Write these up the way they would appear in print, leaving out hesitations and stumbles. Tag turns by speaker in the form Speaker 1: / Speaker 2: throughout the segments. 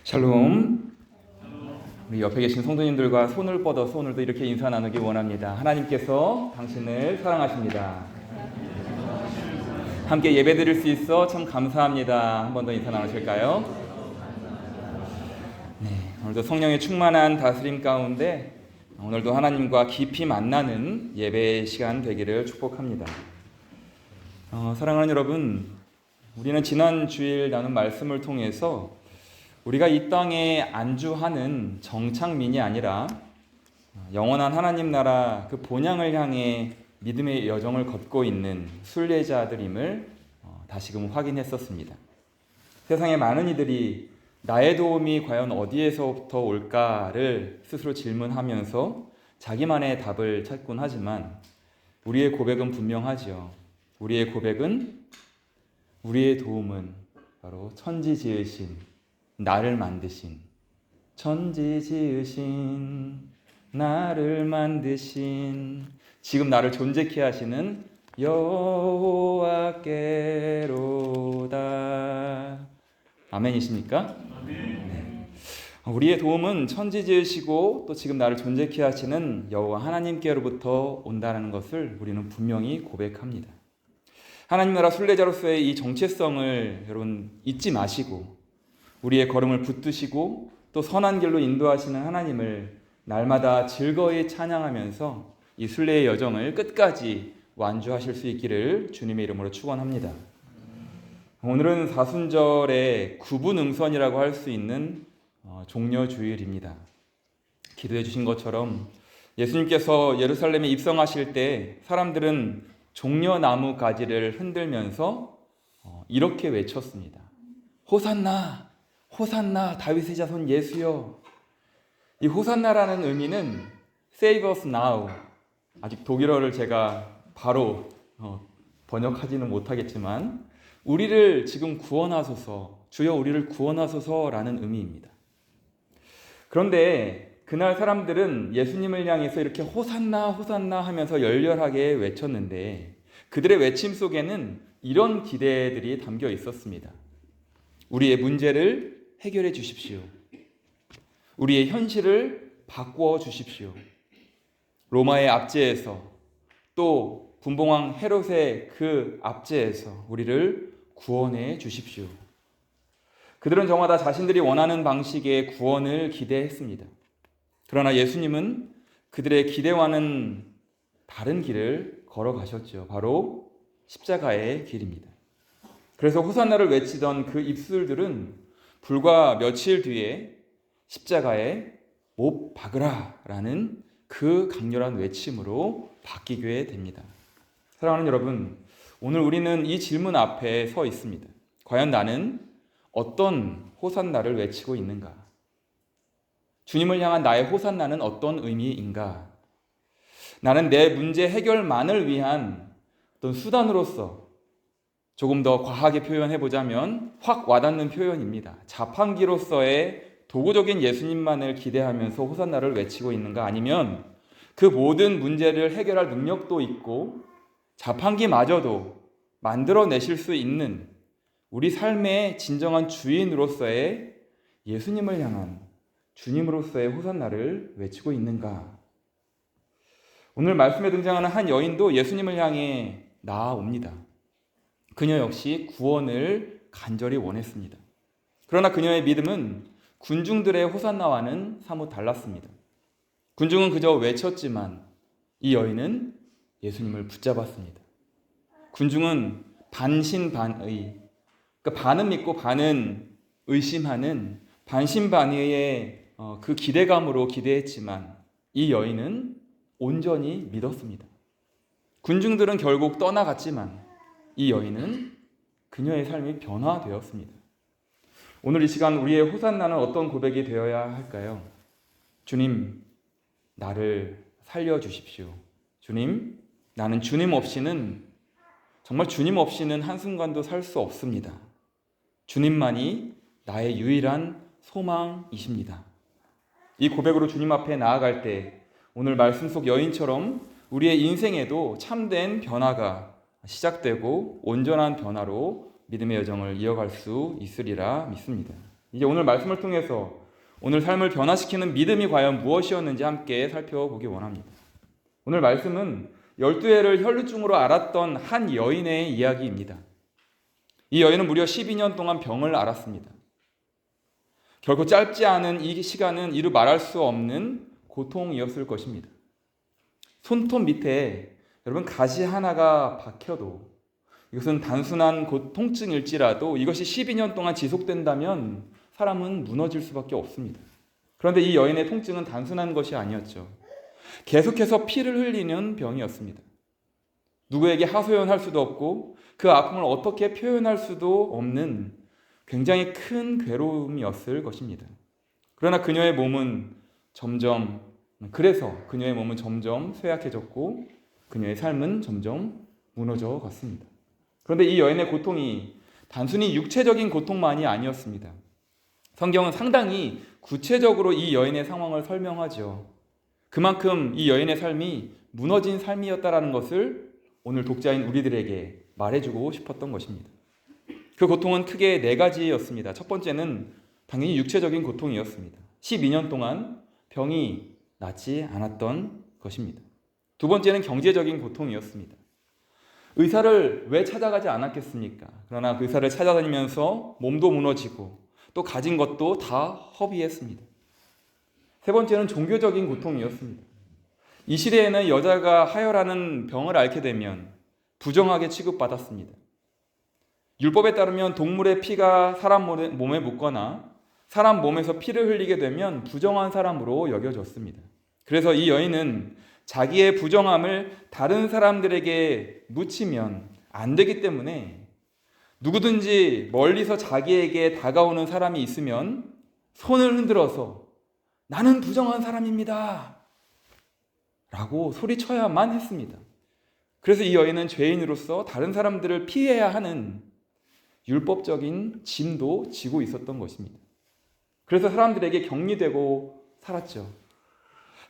Speaker 1: 샬롬. 우리 옆에 계신 성도님들과 손을 뻗어서 오늘도 이렇게 인사 나누기 원합니다. 하나님께서 당신을 사랑하십니다. 함께 예배드릴 수 있어 참 감사합니다. 한 번 더 인사 나누실까요? 네, 오늘도 성령의 충만한 다스림 가운데 오늘도 하나님과 깊이 만나는 예배 시간 되기를 축복합니다. 사랑하는 여러분, 우리는 지난 주일 나눈 말씀을 통해서 우리가 이 땅에 안주하는 정착민이 아니라 영원한 하나님 나라 그 본향을 향해 믿음의 여정을 걷고 있는 순례자들임을 다시금 확인했었습니다. 세상의 많은 이들이 나의 도움이 과연 어디에서부터 올까를 스스로 질문하면서 자기만의 답을 찾곤 하지만 우리의 고백은 분명하지요. 우리의 고백은, 우리의 도움은 바로 천지 지으신, 나를 만드신, 천지 지으신, 나를 만드신, 지금 나를 존재케 하시는 여호와께로다. 아멘이십니까? 네. 우리의 도움은 천지 지으시고 또 지금 나를 존재케 하시는 여호와 하나님께로부터 온다는 것을 우리는 분명히 고백합니다. 하나님 나라 순례자로서의 이 정체성을 여러분 잊지 마시고 우리의 걸음을 붙드시고 또 선한 길로 인도하시는 하나님을 날마다 즐거이 찬양하면서 이 순례의 여정을 끝까지 완주하실 수 있기를 주님의 이름으로 축원합니다. 오늘은 사순절의 구분응선이라고 할 수 있는 종려주일입니다. 기도해 주신 것처럼 예수님께서 예루살렘에 입성하실 때 사람들은 종려나무 가지를 흔들면서 이렇게 외쳤습니다. 호산나! 호산나 다윗의 자손 예수여. 이 호산나라는 의미는 Save us now. 아직 독일어를 제가 바로 번역하지는 못하겠지만 우리를 지금 구원하소서, 주여 우리를 구원하소서라는 의미입니다. 그런데 그날 사람들은 예수님을 향해서 이렇게 호산나 호산나 하면서 열렬하게 외쳤는데 그들의 외침 속에는 이런 기대들이 담겨 있었습니다. 우리의 문제를 해결해 주십시오. 우리의 현실을 바꾸어 주십시오. 로마의 압제에서 또 분봉왕 헤롯의 그 압제에서 우리를 구원해 주십시오. 그들은 저마다 자신들이 원하는 방식의 구원을 기대했습니다. 그러나 예수님은 그들의 기대와는 다른 길을 걸어가셨죠. 바로 십자가의 길입니다. 그래서 호산나를 외치던 그 입술들은 불과 며칠 뒤에 십자가에 못 박으라 라는 그 강렬한 외침으로 바뀌게 됩니다. 사랑하는 여러분, 오늘 우리는 이 질문 앞에 서 있습니다. 과연 나는 어떤 호산나를 외치고 있는가? 주님을 향한 나의 호산나는 어떤 의미인가? 나는 내 문제 해결만을 위한 어떤 수단으로서 조금 더 과하게 표현해보자면 확 와닿는 표현입니다. 자판기로서의 도구적인 예수님만을 기대하면서 호산나를 외치고 있는가? 아니면 그 모든 문제를 해결할 능력도 있고 자판기마저도 만들어내실 수 있는 우리 삶의 진정한 주인으로서의 예수님을 향한 주님으로서의 호산나를 외치고 있는가? 오늘 말씀에 등장하는 한 여인도 예수님을 향해 나아옵니다. 그녀 역시 구원을 간절히 원했습니다. 그러나 그녀의 믿음은 군중들의 호산나와는 사뭇 달랐습니다. 군중은 그저 외쳤지만 이 여인은 예수님을 붙잡았습니다. 군중은 반신반의, 그러니까 반은 믿고 반은 의심하는 반신반의의 그 기대감으로 기대했지만 이 여인은 온전히 믿었습니다. 군중들은 결국 떠나갔지만 이 여인은 그녀의 삶이 변화되었습니다. 오늘 이 시간 우리의 호산나는 어떤 고백이 되어야 할까요? 주님, 나를 살려주십시오. 주님, 나는 주님 없이는 정말 주님 없이는 한순간도 살 수 없습니다. 주님만이 나의 유일한 소망이십니다. 이 고백으로 주님 앞에 나아갈 때 오늘 말씀 속 여인처럼 우리의 인생에도 참된 변화가 시작되고 온전한 변화로 믿음의 여정을 이어갈 수 있으리라 믿습니다. 이제 오늘 말씀을 통해서 오늘 삶을 변화시키는 믿음이 과연 무엇이었는지 함께 살펴보기 원합니다. 오늘 말씀은 12해를 혈루증으로 앓았던 한 여인의 이야기입니다. 이 여인은 무려 12년 동안 병을 앓았습니다. 결코 짧지 않은 이 시간은 이루 말할 수 없는 고통이었을 것입니다. 손톱 밑에 여러분 가시 하나가 박혀도 이것은 단순한 통증일지라도 이것이 12년 동안 지속된다면 사람은 무너질 수밖에 없습니다. 그런데 이 여인의 통증은 단순한 것이 아니었죠. 계속해서 피를 흘리는 병이었습니다. 누구에게 하소연할 수도 없고 그 아픔을 어떻게 표현할 수도 없는 굉장히 큰 괴로움이었을 것입니다. 그러나 그녀의 몸은 점점 쇠약해졌고 그녀의 삶은 점점 무너져 갔습니다. 그런데 이 여인의 고통이 단순히 육체적인 고통만이 아니었습니다. 성경은 상당히 구체적으로 이 여인의 상황을 설명하죠. 그만큼 이 여인의 삶이 무너진 삶이었다라는 것을 오늘 독자인 우리들에게 말해주고 싶었던 것입니다. 그 고통은 크게 4가지였습니다. 첫 번째는 당연히 육체적인 고통이었습니다. 12년 동안 병이 낫지 않았던 것입니다. 두 번째는 경제적인 고통이었습니다. 의사를 왜 찾아가지 않았겠습니까? 그러나 그 의사를 찾아다니면서 몸도 무너지고 또 가진 것도 다 허비했습니다. 세 번째는 종교적인 고통이었습니다. 이 시대에는 여자가 하혈하는 병을 앓게 되면 부정하게 취급받았습니다. 율법에 따르면 동물의 피가 사람 몸에 묻거나 사람 몸에서 피를 흘리게 되면 부정한 사람으로 여겨졌습니다. 그래서 이 여인은 자기의 부정함을 다른 사람들에게 묻히면 안 되기 때문에 누구든지 멀리서 자기에게 다가오는 사람이 있으면 손을 흔들어서 나는 부정한 사람입니다 라고 소리쳐야만 했습니다. 그래서 이 여인은 죄인으로서 다른 사람들을 피해야 하는 율법적인 짐도 지고 있었던 것입니다. 그래서 사람들에게 격리되고 살았죠.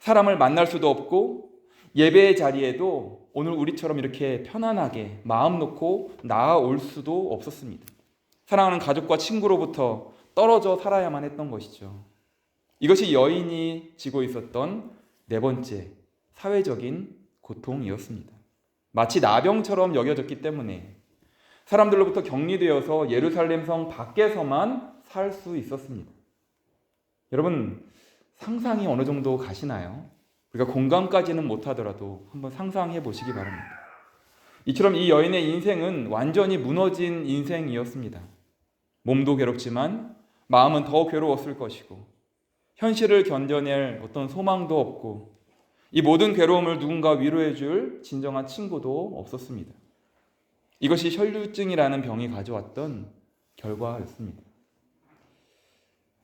Speaker 1: 사람을 만날 수도 없고 예배의 자리에도 오늘 우리처럼 이렇게 편안하게 마음 놓고 나아올 수도 없었습니다. 사랑하는 가족과 친구로부터 떨어져 살아야만 했던 것이죠. 이것이 여인이 지고 있었던 4번째 사회적인 고통이었습니다. 마치 나병처럼 여겨졌기 때문에 사람들로부터 격리되어서 예루살렘 성 밖에서만 살 수 있었습니다. 여러분 상상이 어느 정도 가시나요? 우리가 공감까지는 못하더라도 한번 상상해 보시기 바랍니다. 이처럼 이 여인의 인생은 완전히 무너진 인생이었습니다. 몸도 괴롭지만 마음은 더 괴로웠을 것이고 현실을 견뎌낼 어떤 소망도 없고 이 모든 괴로움을 누군가 위로해 줄 진정한 친구도 없었습니다. 이것이 혈루증이라는 병이 가져왔던 결과였습니다.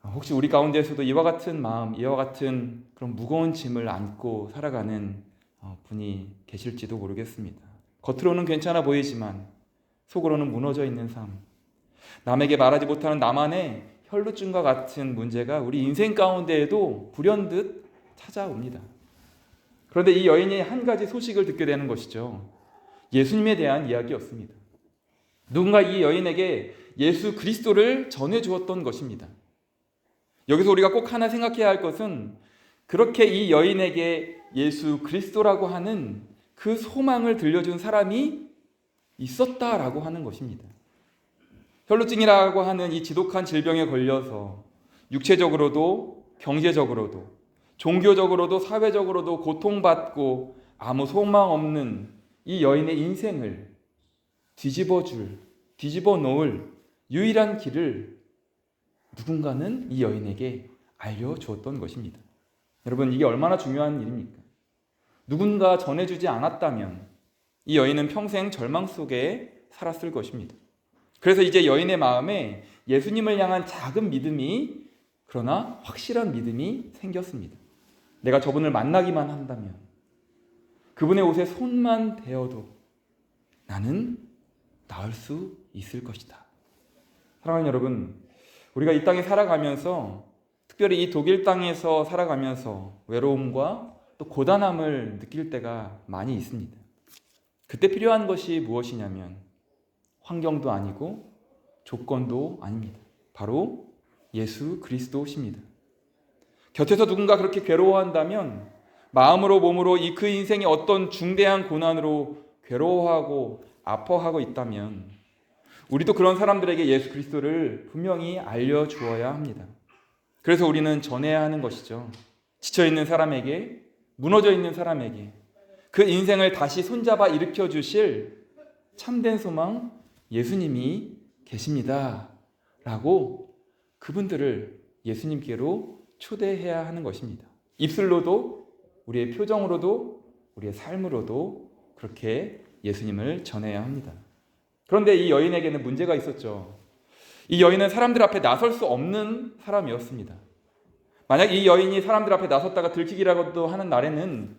Speaker 1: 혹시 우리 가운데에서도 이와 같은 마음, 이와 같은 그런 무거운 짐을 안고 살아가는 분이 계실지도 모르겠습니다. 겉으로는 괜찮아 보이지만 속으로는 무너져 있는 삶, 남에게 말하지 못하는 나만의 혈루증과 같은 문제가 우리 인생 가운데에도 불현듯 찾아옵니다. 그런데 이 여인이 한 가지 소식을 듣게 되는 것이죠. 예수님에 대한 이야기였습니다. 누군가 이 여인에게 예수 그리스도를 전해주었던 것입니다. 여기서 우리가 꼭 하나 생각해야 할 것은 그렇게 이 여인에게 예수 그리스도라고 하는 그 소망을 들려준 사람이 있었다라고 하는 것입니다. 혈루증이라고 하는 이 지독한 질병에 걸려서 육체적으로도 경제적으로도 종교적으로도 사회적으로도 고통받고 아무 소망 없는 이 여인의 인생을 뒤집어 놓을 유일한 길을 누군가는 이 여인에게 알려주었던 것입니다. 여러분 이게 얼마나 중요한 일입니까? 누군가 전해주지 않았다면 이 여인은 평생 절망 속에 살았을 것입니다. 그래서 이제 여인의 마음에 예수님을 향한 작은 믿음이 그러나 확실한 믿음이 생겼습니다. 내가 저분을 만나기만 한다면 그분의 옷에 손만 대어도 나는 나을 수 있을 것이다. 사랑하는 여러분, 우리가 이 땅에 살아가면서 특별히 이 독일 땅에서 살아가면서 외로움과 또 고단함을 느낄 때가 많이 있습니다. 그때 필요한 것이 무엇이냐면 환경도 아니고 조건도 아닙니다. 바로 예수 그리스도십니다. 곁에서 누군가 그렇게 괴로워한다면 마음으로 몸으로 그 인생이 어떤 중대한 고난으로 괴로워하고 아파하고 있다면 우리도 그런 사람들에게 예수 그리스도를 분명히 알려주어야 합니다. 그래서 우리는 전해야 하는 것이죠. 지쳐있는 사람에게, 무너져 있는 사람에게 그 인생을 다시 손잡아 일으켜 주실 참된 소망 예수님이 계십니다 라고 그분들을 예수님께로 초대해야 하는 것입니다. 입술로도 우리의 표정으로도 우리의 삶으로도 그렇게 예수님을 전해야 합니다. 그런데 이 여인에게는 문제가 있었죠. 이 여인은 사람들 앞에 나설 수 없는 사람이었습니다. 만약 이 여인이 사람들 앞에 나섰다가 들키기라도 하는 날에는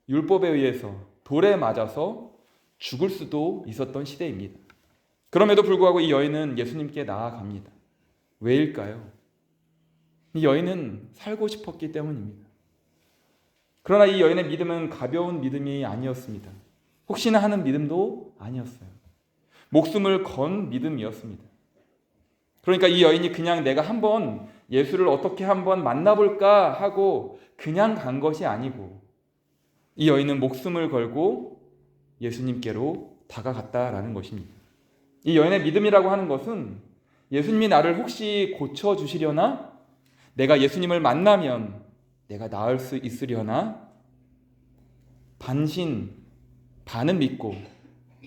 Speaker 1: 율법에 의해서 돌에 맞아서 죽을 수도 있었던 시대입니다. 그럼에도 불구하고 이 여인은 예수님께 나아갑니다. 왜일까요? 이 여인은 살고 싶었기 때문입니다. 그러나 이 여인의 믿음은 가벼운 믿음이 아니었습니다. 혹시나 하는 믿음도 아니었어요. 목숨을 건 믿음이었습니다. 그러니까 이 여인이 그냥 내가 한번 예수를 어떻게 한번 만나볼까 하고 그냥 간 것이 아니고 이 여인은 목숨을 걸고 예수님께로 다가갔다라는 것입니다. 이 여인의 믿음이라고 하는 것은 예수님이 나를 혹시 고쳐주시려나? 내가 예수님을 만나면 내가 나을 수 있으려나? 반신, 반은 믿고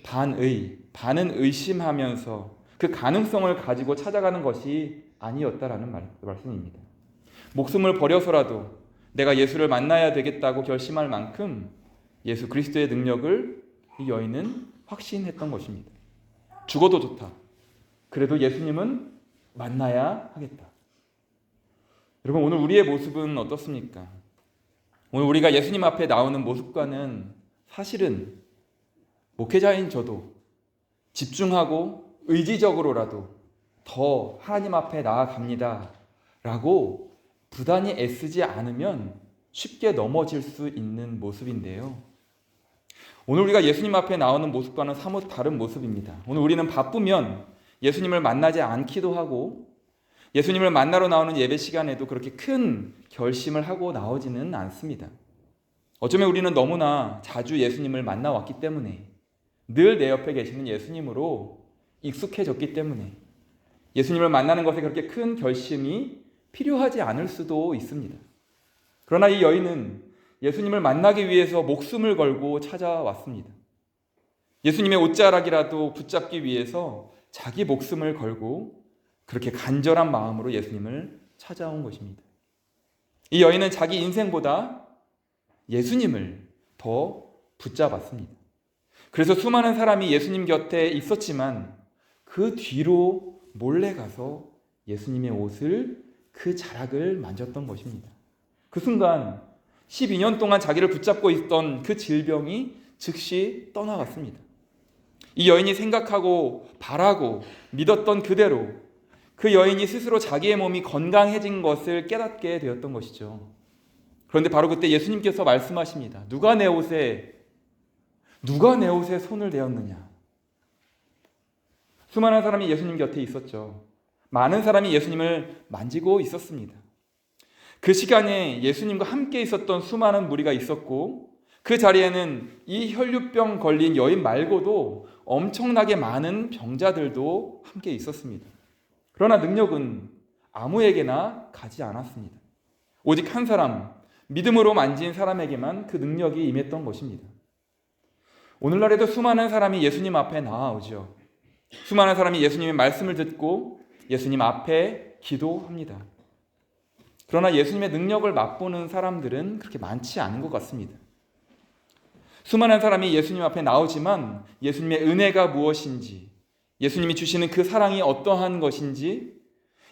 Speaker 1: 반은 의심하면서 그 가능성을 가지고 찾아가는 것이 아니었다라는 말씀입니다. 목숨을 버려서라도 내가 예수를 만나야 되겠다고 결심할 만큼 예수 그리스도의 능력을 이 여인은 확신했던 것입니다. 죽어도 좋다. 그래도 예수님은 만나야 하겠다. 여러분, 오늘 우리의 모습은 어떻습니까? 오늘 우리가 예수님 앞에 나오는 모습과는 사실은 목회자인 저도 집중하고 의지적으로라도 더 하나님 앞에 나아갑니다 라고 부단히 애쓰지 않으면 쉽게 넘어질 수 있는 모습인데요. 오늘 우리가 예수님 앞에 나오는 모습과는 사뭇 다른 모습입니다. 오늘 우리는 바쁘면 예수님을 만나지 않기도 하고 예수님을 만나러 나오는 예배 시간에도 그렇게 큰 결심을 하고 나오지는 않습니다. 어쩌면 우리는 너무나 자주 예수님을 만나왔기 때문에 늘 내 옆에 계시는 예수님으로 익숙해졌기 때문에 예수님을 만나는 것에 그렇게 큰 결심이 필요하지 않을 수도 있습니다. 그러나 이 여인은 예수님을 만나기 위해서 목숨을 걸고 찾아왔습니다. 예수님의 옷자락이라도 붙잡기 위해서 자기 목숨을 걸고 그렇게 간절한 마음으로 예수님을 찾아온 것입니다. 이 여인은 자기 인생보다 예수님을 더 붙잡았습니다. 그래서 수많은 사람이 예수님 곁에 있었지만 그 뒤로 몰래 가서 예수님의 옷을 그 자락을 만졌던 것입니다. 그 순간 12년 동안 자기를 붙잡고 있던 그 질병이 즉시 떠나갔습니다. 이 여인이 생각하고 바라고 믿었던 그대로 그 여인이 스스로 자기의 몸이 건강해진 것을 깨닫게 되었던 것이죠. 그런데 바로 그때 예수님께서 말씀하십니다. 누가 내 옷에 손을 대었느냐? 수많은 사람이 예수님 곁에 있었죠. 많은 사람이 예수님을 만지고 있었습니다. 그 시간에 예수님과 함께 있었던 수많은 무리가 있었고 그 자리에는 이 혈류병 걸린 여인 말고도 엄청나게 많은 병자들도 함께 있었습니다. 그러나 능력은 아무에게나 가지 않았습니다. 오직 한 사람, 믿음으로 만진 사람에게만 그 능력이 임했던 것입니다. 오늘날에도 수많은 사람이 예수님 앞에 나아오죠. 수많은 사람이 예수님의 말씀을 듣고 예수님 앞에 기도합니다. 그러나 예수님의 능력을 맛보는 사람들은 그렇게 많지 않은 것 같습니다. 수많은 사람이 예수님 앞에 나오지만 예수님의 은혜가 무엇인지, 예수님이 주시는 그 사랑이 어떠한 것인지,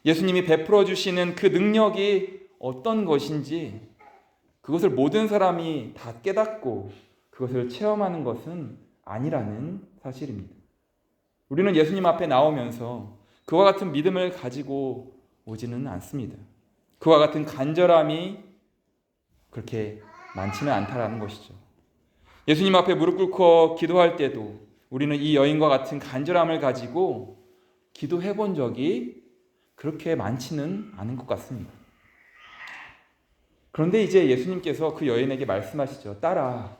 Speaker 1: 예수님이 베풀어 주시는 그 능력이 어떤 것인지 그것을 모든 사람이 다 깨닫고 그것을 체험하는 것은 아니라는 사실입니다. 우리는 예수님 앞에 나오면서 그와 같은 믿음을 가지고 오지는 않습니다. 그와 같은 간절함이 그렇게 많지는 않다라는 것이죠. 예수님 앞에 무릎 꿇고 기도할 때도 우리는 이 여인과 같은 간절함을 가지고 기도해 본 적이 그렇게 많지는 않은 것 같습니다. 그런데 이제 예수님께서 그 여인에게 말씀하시죠. 딸아,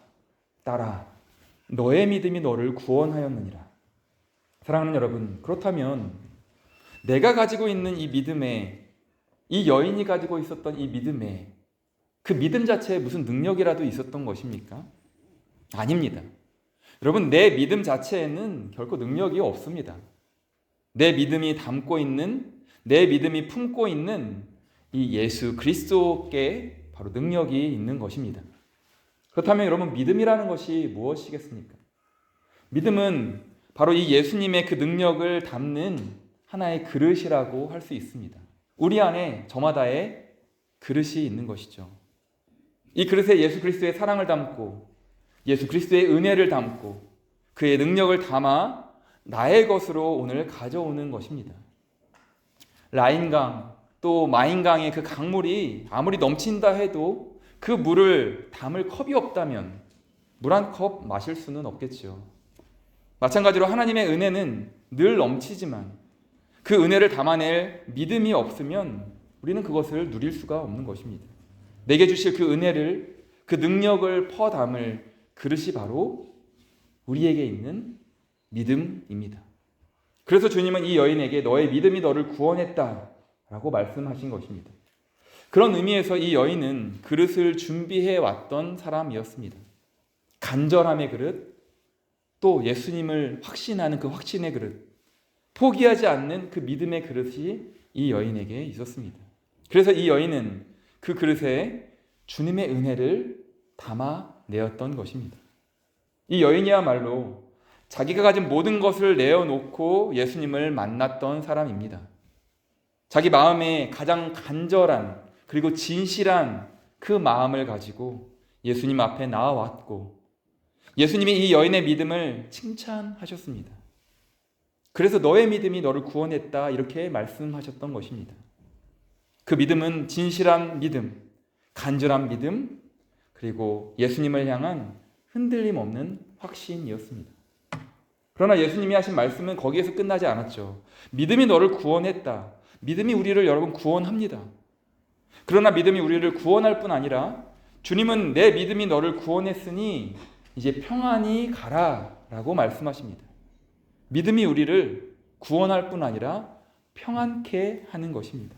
Speaker 1: 너의 믿음이 너를 구원하였느니라. 사랑하는 여러분, 그렇다면 내가 가지고 있는 이 믿음에, 이 여인이 가지고 있었던 이 믿음에 그 믿음 자체에 무슨 능력이라도 있었던 것입니까? 아닙니다. 여러분, 내 믿음 자체에는 결코 능력이 없습니다. 내 믿음이 담고 있는, 내 믿음이 품고 있는 이 예수 그리스도께 바로 능력이 있는 것입니다. 그렇다면 여러분, 믿음이라는 것이 무엇이겠습니까? 믿음은 바로 이 예수님의 그 능력을 담는 하나의 그릇이라고 할 수 있습니다. 우리 안에 저마다의 그릇이 있는 것이죠. 이 그릇에 예수 그리스도의 사랑을 담고 예수 그리스도의 은혜를 담고 그의 능력을 담아 나의 것으로 오늘 가져오는 것입니다. 라인강 또 마인강의 그 강물이 아무리 넘친다 해도 그 물을 담을 컵이 없다면 물 한 컵 마실 수는 없겠죠. 마찬가지로 하나님의 은혜는 늘 넘치지만 그 은혜를 담아낼 믿음이 없으면 우리는 그것을 누릴 수가 없는 것입니다. 내게 주실 그 은혜를, 그 능력을 퍼담을 그릇이 바로 우리에게 있는 믿음입니다. 그래서 주님은 이 여인에게 너의 믿음이 너를 구원했다 라고 말씀하신 것입니다. 그런 의미에서 이 여인은 그릇을 준비해 왔던 사람이었습니다. 간절함의 그릇, 또 예수님을 확신하는 그 확신의 그릇, 포기하지 않는 그 믿음의 그릇이 이 여인에게 있었습니다. 그래서 이 여인은 그 그릇에 주님의 은혜를 담아내었던 것입니다. 이 여인이야말로 자기가 가진 모든 것을 내어놓고 예수님을 만났던 사람입니다. 자기 마음에 가장 간절한 그리고 진실한 그 마음을 가지고 예수님 앞에 나아왔고 예수님이 이 여인의 믿음을 칭찬하셨습니다. 그래서 너의 믿음이 너를 구원했다 이렇게 말씀하셨던 것입니다. 그 믿음은 진실한 믿음, 간절한 믿음, 그리고 예수님을 향한 흔들림 없는 확신이었습니다. 그러나 예수님이 하신 말씀은 거기에서 끝나지 않았죠. 믿음이 너를 구원했다. 믿음이 우리를 여러분 구원합니다. 그러나 믿음이 우리를 구원할 뿐 아니라 주님은 내 믿음이 너를 구원했으니 이제 평안히 가라 라고 말씀하십니다. 믿음이 우리를 구원할 뿐 아니라 평안케 하는 것입니다.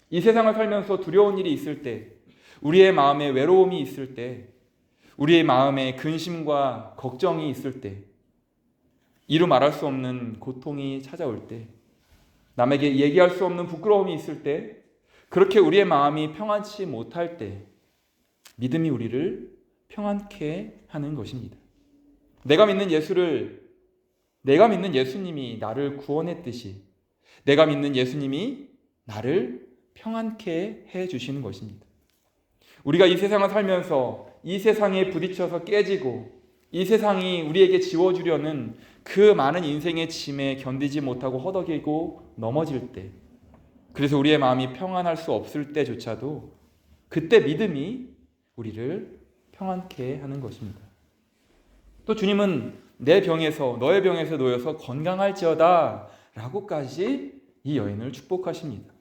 Speaker 1: 이 세상을 살면서 두려운 일이 있을 때, 우리의 마음에 외로움이 있을 때, 우리의 마음에 근심과 걱정이 있을 때, 이루 말할 수 없는 고통이 찾아올 때, 남에게 얘기할 수 없는 부끄러움이 있을 때, 그렇게 우리의 마음이 평안치 못할 때 믿음이 우리를 평안케 하는 것입니다. 내가 믿는 예수님이 나를 구원했듯이 내가 믿는 예수님이 나를 평안케 해주시는 것입니다. 우리가 이 세상을 살면서 이 세상에 부딪혀서 깨지고 이 세상이 우리에게 지워주려는 그 많은 인생의 짐에 견디지 못하고 허덕이고 넘어질 때, 그래서 우리의 마음이 평안할 수 없을 때조차도 그때 믿음이 우리를 평안케 하는 것입니다. 또 주님은 내 병에서 너의 병에서 놓여서 건강할지어다 라고까지 이 여인을 축복하십니다.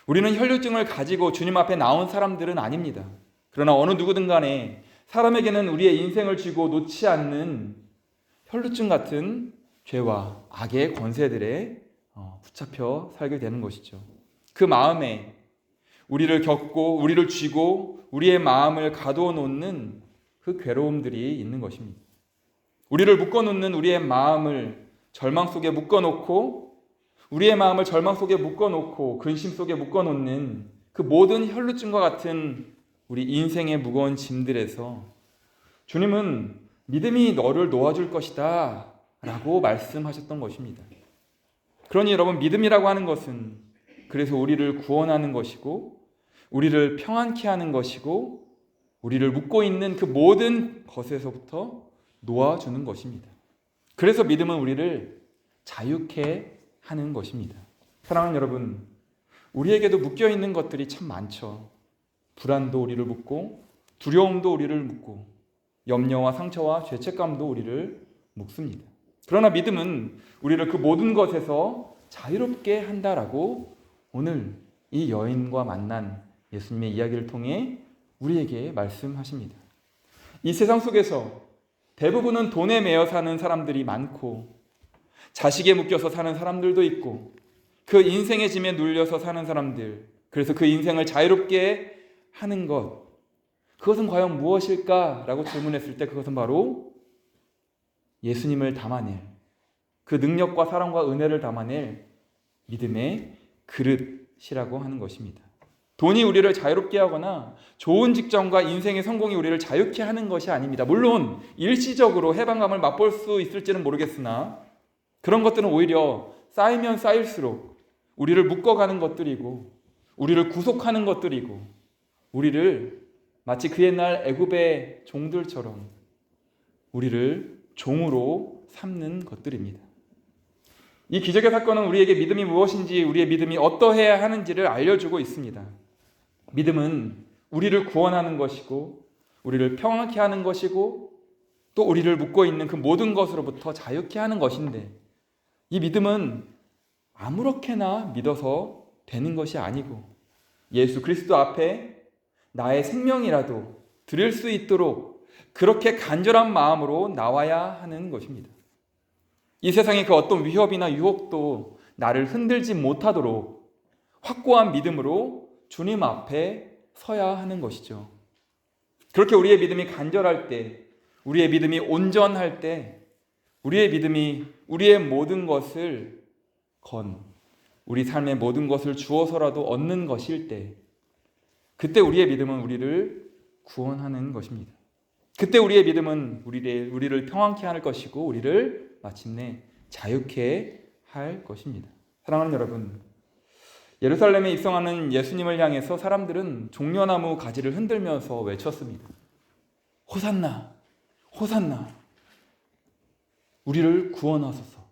Speaker 1: 우리는 혈류증을 가지고 주님 앞에 나온 사람들은 아닙니다. 그러나 어느 누구든 간에 사람에게는 우리의 인생을 쥐고 놓지 않는 혈류증 같은 죄와 악의 권세들에 붙잡혀 살게 되는 것이죠. 그 마음에 우리를 겪고 우리를 쥐고 우리의 마음을 가두어 놓는 그 괴로움들이 있는 것입니다. 우리를 묶어놓는 우리의 마음을 절망 속에 묶어놓고 우리의 마음을 절망 속에 묶어놓고 근심 속에 묶어놓는 그 모든 혈루증과 같은 우리 인생의 무거운 짐들에서 주님은 믿음이 너를 놓아줄 것이다 라고 말씀하셨던 것입니다. 그러니 여러분, 믿음이라고 하는 것은 그래서 우리를 구원하는 것이고 우리를 평안케 하는 것이고 우리를 묶고 있는 그 모든 것에서부터 놓아주는 것입니다. 그래서 믿음은 우리를 자유케 하는 것입니다. 사랑하는 여러분, 우리에게도 묶여있는 것들이 참 많죠. 불안도 우리를 묶고 두려움도 우리를 묶고 염려와 상처와 죄책감도 우리를 묶습니다. 그러나 믿음은 우리를 그 모든 것에서 자유롭게 한다라고 오늘 이 여인과 만난 예수님의 이야기를 통해 우리에게 말씀하십니다. 이 세상 속에서 대부분은 돈에 매여 사는 사람들이 많고 자식에 묶여서 사는 사람들도 있고 그 인생의 짐에 눌려서 사는 사람들, 그래서 그 인생을 자유롭게 하는 것, 그것은 과연 무엇일까라고 질문했을 때 그것은 바로 예수님을 담아낼, 그 능력과 사랑과 은혜를 담아낼 믿음의 그릇이라고 하는 것입니다. 돈이 우리를 자유롭게 하거나 좋은 직장과 인생의 성공이 우리를 자유케 하는 것이 아닙니다. 물론 일시적으로 해방감을 맛볼 수 있을지는 모르겠으나 그런 것들은 오히려 쌓이면 쌓일수록 우리를 묶어가는 것들이고 우리를 구속하는 것들이고 우리를 마치 그 옛날 애굽의 종들처럼 우리를 종으로 삼는 것들입니다. 이 기적의 사건은 우리에게 믿음이 무엇인지, 우리의 믿음이 어떠해야 하는지를 알려주고 있습니다. 믿음은 우리를 구원하는 것이고 우리를 평안케 하는 것이고 또 우리를 묶고 있는 그 모든 것으로부터 자유케 하는 것인데, 이 믿음은 아무렇게나 믿어서 되는 것이 아니고 예수 그리스도 앞에 나의 생명이라도 드릴 수 있도록 그렇게 간절한 마음으로 나와야 하는 것입니다. 이 세상의 그 어떤 위협이나 유혹도 나를 흔들지 못하도록 확고한 믿음으로 주님 앞에 서야 하는 것이죠. 그렇게 우리의 믿음이 간절할 때, 우리의 믿음이 온전할 때, 우리의 믿음이 우리의 모든 것을 우리 삶의 모든 것을 주어서라도 얻는 것일 때, 그때 우리의 믿음은 우리를 구원하는 것입니다. 그때 우리의 믿음은 우리를 평안케 할 것이고 우리를 마침내 자유케 할 것입니다. 사랑하는 여러분, 예루살렘에 입성하는 예수님을 향해서 사람들은 종려나무 가지를 흔들면서 외쳤습니다. 호산나, 호산나, 우리를 구원하소서.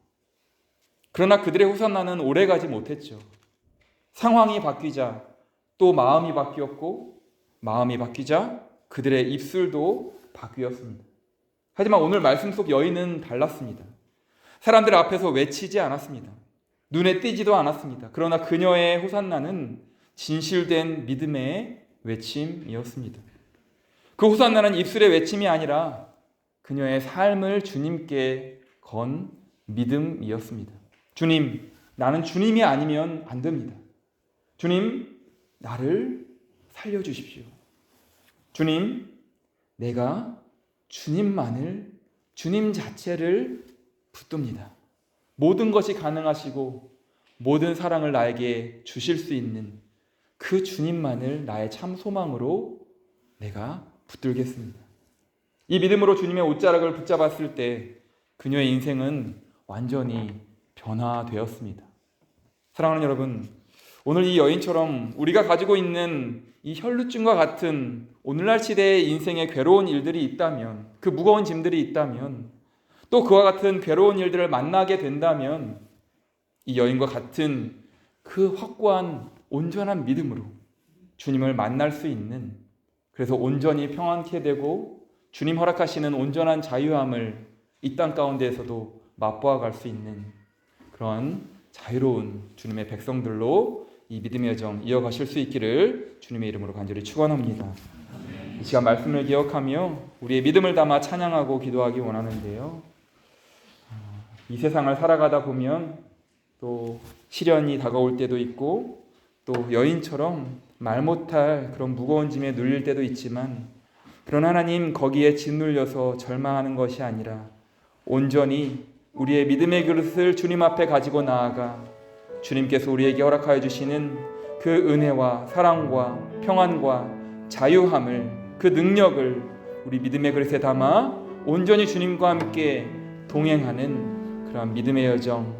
Speaker 1: 그러나 그들의 호산나는 오래가지 못했죠. 상황이 바뀌자 또 마음이 바뀌었고, 마음이 바뀌자 그들의 입술도 바뀌었습니다. 하지만 오늘 말씀 속 여인은 달랐습니다. 사람들 앞에서 외치지 않았습니다. 눈에 띄지도 않았습니다. 그러나 그녀의 호산나는 진실된 믿음의 외침이었습니다. 그 호산나는 입술의 외침이 아니라 그녀의 삶을 주님께 건 믿음이었습니다. 주님, 나는 주님이 아니면 안 됩니다. 주님, 나를 살려주십시오. 주님, 내가 주님만을, 주님 자체를 붙듭니다. 모든 것이 가능하시고 모든 사랑을 나에게 주실 수 있는 그 주님만을 나의 참 소망으로 내가 붙들겠습니다. 이 믿음으로 주님의 옷자락을 붙잡았을 때 그녀의 인생은 완전히 변화되었습니다. 사랑하는 여러분, 오늘 이 여인처럼 우리가 가지고 있는 이 혈루증과 같은 오늘날 시대의 인생에 괴로운 일들이 있다면, 그 무거운 짐들이 있다면, 또 그와 같은 괴로운 일들을 만나게 된다면 이 여인과 같은 그 확고한 온전한 믿음으로 주님을 만날 수 있는, 그래서 온전히 평안케 되고 주님 허락하시는 온전한 자유함을 이 땅 가운데에서도 맛보아 갈 수 있는 그런 자유로운 주님의 백성들로 이 믿음의 여정 이어가실 수 있기를 주님의 이름으로 간절히 축원합니다. 이 시간 말씀을 기억하며 우리의 믿음을 담아 찬양하고 기도하기 원하는데요. 이 세상을 살아가다 보면 또 시련이 다가올 때도 있고 또 여인처럼 말 못할 그런 무거운 짐에 눌릴 때도 있지만, 그런 하나님 거기에 짓눌려서 절망하는 것이 아니라 온전히 우리의 믿음의 그릇을 주님 앞에 가지고 나아가 주님께서 우리에게 허락하여 주시는 그 은혜와 사랑과 평안과 자유함을, 그 능력을 우리 믿음의 그릇에 담아 온전히 주님과 함께 동행하는 그런 믿음의 여정,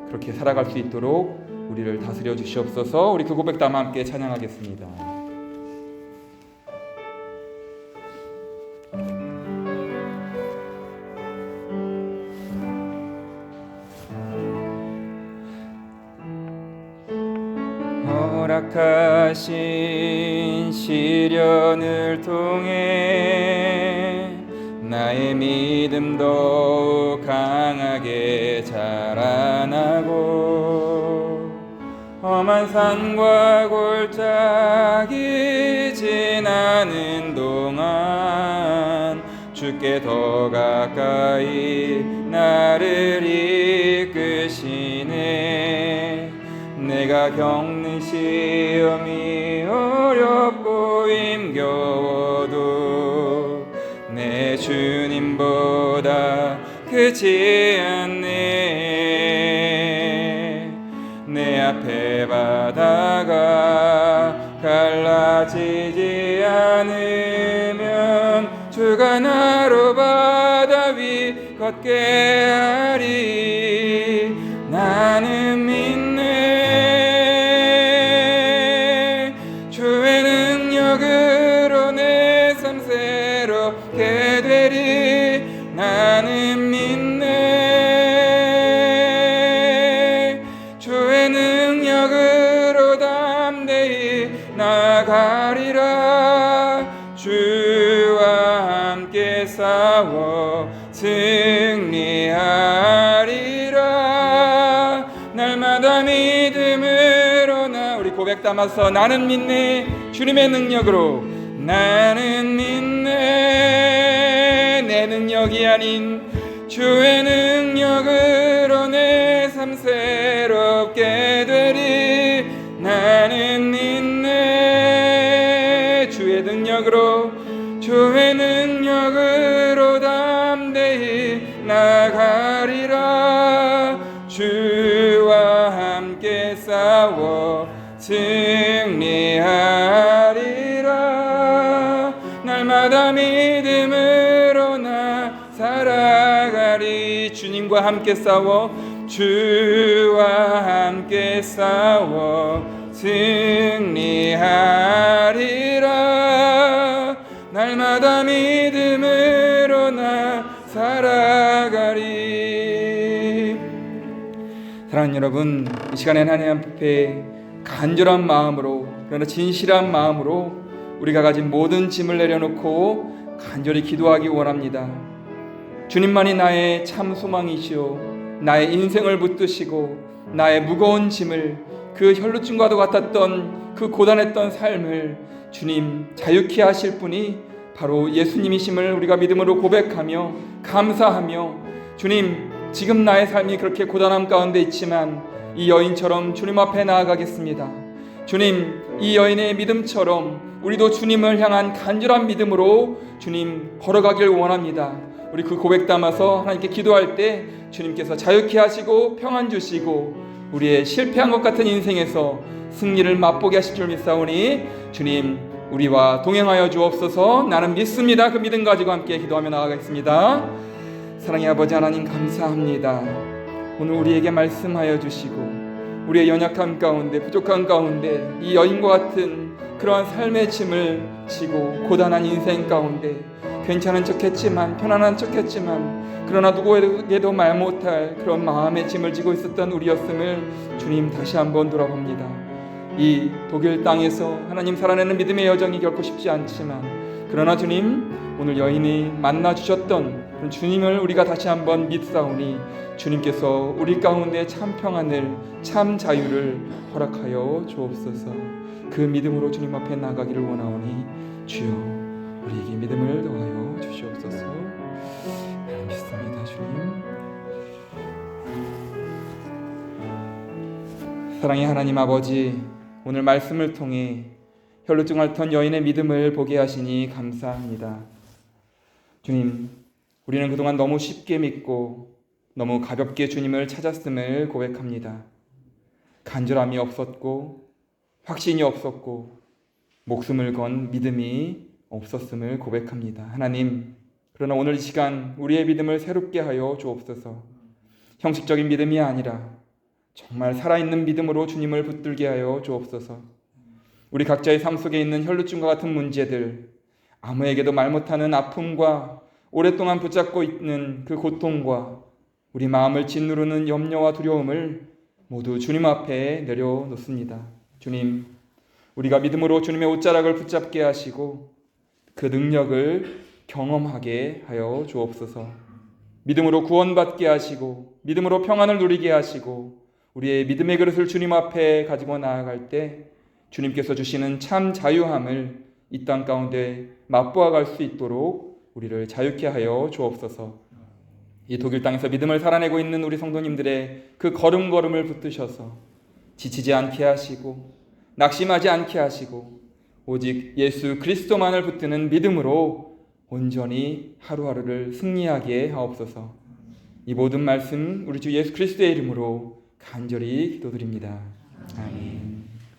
Speaker 1: 그렇게 살아갈 수 있도록 우리를 다스려 주시옵소서. 우리 그 고백 담아 함께 찬양하겠습니다. 허락하신 시련을 통해 나의 믿음 더욱 강하게 자라나고 험한 산과 골짜기 지나는 동안 주께 더 가까이 나를 이끄시네. 내가 겪는 시험이 어렵고 힘겨워도 내 주님보다 크지 않네. 내 앞에 바다가 갈라지지 않으면 주가 나로 바다 위 걷게 하리. 나는 믿네. 주의 능력으로 내 삶 새롭게 되리. 나는 믿네. 주의 능력으로 담대히 나가리라. 주와 함께 싸워 승리하리라. 날마다 믿음으로 우리 고백 담아서 나는 믿네. 주님의 능력으로 나는 믿네. 내 능력이 아닌 주의 능력으로 내 삶 새롭게 되리. 나는 믿네. 주의 능력으로 담대히 나가리라. 주와 함께 싸워 승리하리라. 날마다 믿음으로 나 살아가리. 주님과 함께 싸워 주와 함께 싸워 승리하리라. 날마다 믿음으로 나 살아가리. 사랑하는 여러분, 이 시간엔 하나님 앞에 간절한 마음으로, 그러나 진실한 마음으로 우리가 가진 모든 짐을 내려놓고 간절히 기도하기 원합니다. 주님만이 나의 참 소망이시오. 나의 인생을 붙드시고 나의 무거운 짐을, 그 혈루증과도 같았던 그 고단했던 삶을 주님 자유케 하실 분이 바로 예수님이심을 우리가 믿음으로 고백하며 감사하며, 주님 지금 나의 삶이 그렇게 고단함 가운데 있지만 이 여인처럼 주님 앞에 나아가겠습니다. 주님, 이 여인의 믿음처럼 우리도 주님을 향한 간절한 믿음으로 주님 걸어가길 원합니다. 우리 그 고백 담아서 하나님께 기도할 때 주님께서 자유케 하시고 평안 주시고 우리의 실패한 것 같은 인생에서 승리를 맛보게 하실 줄 믿사오니 주님 우리와 동행하여 주옵소서. 나는 믿습니다. 그 믿음 가지고 함께 기도하며 나아가겠습니다. 사랑의 아버지 하나님, 감사합니다. 오늘 우리에게 말씀하여 주시고 우리의 연약함 가운데, 부족함 가운데 이 여인과 같은 그러한 삶의 짐을 지고 고단한 인생 가운데 괜찮은 척했지만, 편안한 척했지만, 그러나 누구에게도 말 못할 그런 마음의 짐을 지고 있었던 우리였음을 주님 다시 한번 돌아봅니다. 이 독일 땅에서 하나님 살아내는 믿음의 여정이 결코 쉽지 않지만, 그러나 주님 오늘 여인이 만나 주셨던 그런 주님을 우리가 다시 한번 믿사오니 주님께서 우리 가운데 참 평안을, 참 자유를 허락하여 주옵소서. 그 믿음으로 주님 앞에 나가기를 원하오니 주여 우리에게 믿음을 더하여 주시옵소서. 나는 믿습니다. 주님. 사랑의 하나님 아버지, 오늘 말씀을 통해 혈루증 앓던 여인의 믿음을 보게 하시니 감사합니다. 주님, 우리는 그동안 너무 쉽게 믿고 너무 가볍게 주님을 찾았음을 고백합니다. 간절함이 없었고 확신이 없었고 목숨을 건 믿음이 없었음을 고백합니다. 하나님, 그러나 오늘 이 시간 우리의 믿음을 새롭게 하여 주옵소서. 형식적인 믿음이 아니라 정말 살아있는 믿음으로 주님을 붙들게 하여 주옵소서. 우리 각자의 삶 속에 있는 혈루증과 같은 문제들, 아무에게도 말 못하는 아픔과 오랫동안 붙잡고 있는 그 고통과 우리 마음을 짓누르는 염려와 두려움을 모두 주님 앞에 내려놓습니다. 주님, 우리가 믿음으로 주님의 옷자락을 붙잡게 하시고 그 능력을 경험하게 하여 주옵소서. 믿음으로 구원받게 하시고 믿음으로 평안을 누리게 하시고 우리의 믿음의 그릇을 주님 앞에 가지고 나아갈 때 주님께서 주시는 참 자유함을 이 땅 가운데 맛보아 갈 수 있도록 우리를 자유케 하여 주옵소서. 이 독일 땅에서 믿음을 살아내고 있는 우리 성도님들의 그 걸음걸음을 붙드셔서 지치지 않게 하시고 낙심하지 않게 하시고 오직 예수 그리스도만을 붙드는 믿음으로 온전히 하루하루를 승리하게 하옵소서. 이 모든 말씀 우리 주 예수 그리스도의 이름으로 간절히 기도드립니다. 아멘.